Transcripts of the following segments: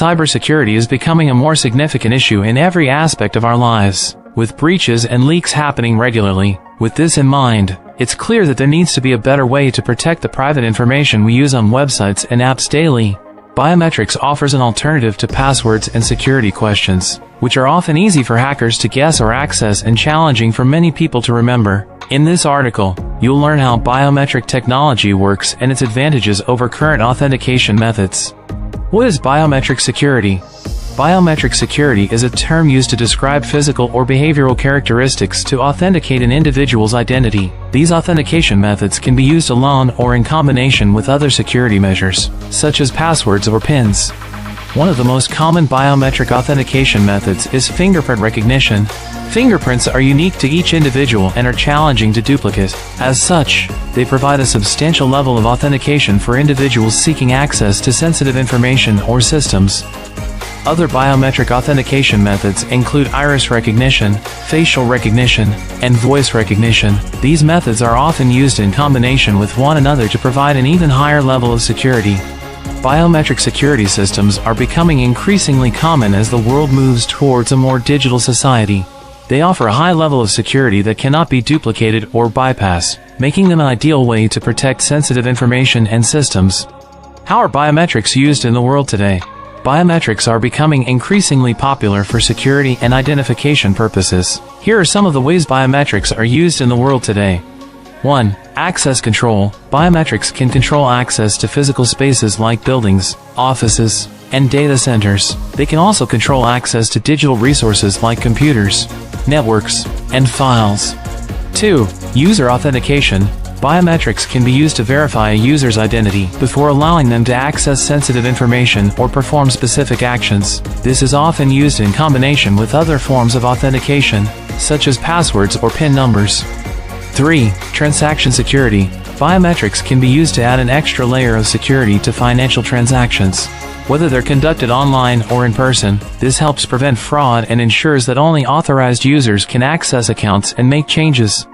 Cybersecurity is becoming a more significant issue in every aspect of our lives, with breaches and leaks happening regularly. With this in mind, it's clear that there needs to be a better way to protect the private information we use on websites and apps daily. Biometrics offers an alternative to passwords and security questions, which are often easy for hackers to guess or access and challenging for many people to remember. In this article, you'll learn how biometric technology works and its advantages over current authentication methods. What is biometric security? Biometric security is a term used to describe physical or behavioral characteristics to authenticate an individual's identity. These authentication methods can be used alone or in combination with other security measures, such as passwords or PINs. One of the most common biometric authentication methods is fingerprint recognition. Fingerprints are unique to each individual and are challenging to duplicate. As such, they provide a substantial level of authentication for individuals seeking access to sensitive information or systems. Other biometric authentication methods include iris recognition, facial recognition, and voice recognition. These methods are often used in combination with one another to provide an even higher level of security. Biometric security systems are becoming increasingly common as the world moves towards a more digital society. They offer a high level of security that cannot be duplicated or bypassed, making them an ideal way to protect sensitive information and systems. How are biometrics used in the world today? Biometrics are becoming increasingly popular for security and identification purposes. Here are some of the ways biometrics are used in the world today. 1. Access control. Biometrics can control access to physical spaces like buildings, offices, and data centers. They can also control access to digital resources like computers, networks, and files. 2. User authentication. Biometrics can be used to verify a user's identity before allowing them to access sensitive information or perform specific actions. This is often used in combination with other forms of authentication, such as passwords or PIN numbers. 3. Transaction security. Biometrics can be used to add an extra layer of security to financial transactions. Whether they're conducted online or in person, this helps prevent fraud and ensures that only authorized users can access accounts and make changes.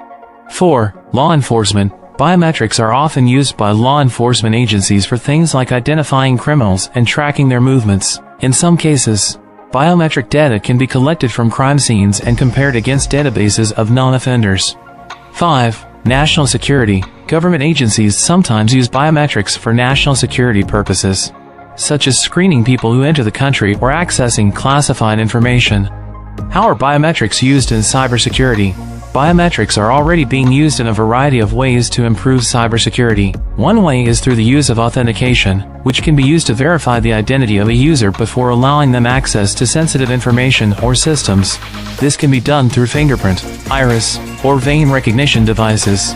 4. Law enforcement. Biometrics are often used by law enforcement agencies for things like identifying criminals and tracking their movements. In some cases, biometric data can be collected from crime scenes and compared against databases of known offenders. 5. National security. Government agencies sometimes use biometrics for national security purposes, such as screening people who enter the country or accessing classified information. How are biometrics used in cybersecurity? Biometrics are already being used in a variety of ways to improve cybersecurity. One way is through the use of authentication, which can be used to verify the identity of a user before allowing them access to sensitive information or systems. This can be done through fingerprint, iris, or vein recognition devices.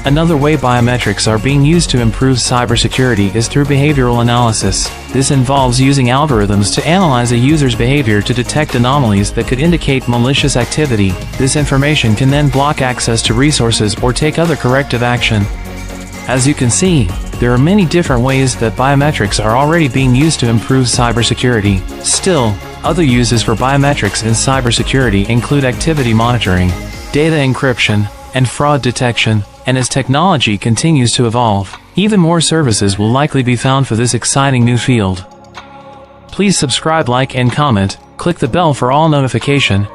Another way biometrics are being used to improve cybersecurity is through behavioral analysis. This involves using algorithms to analyze a user's behavior to detect anomalies that could indicate malicious activity. This information can then block access to resources or take other corrective action. As you can see, there are many different ways that biometrics are already being used to improve cybersecurity. Still, other uses for biometrics in cybersecurity include activity monitoring, data encryption, and fraud detection. And as technology continues to evolve, even more services will likely be found for this exciting new field. Please subscribe, like, and comment. Click the bell for all notification,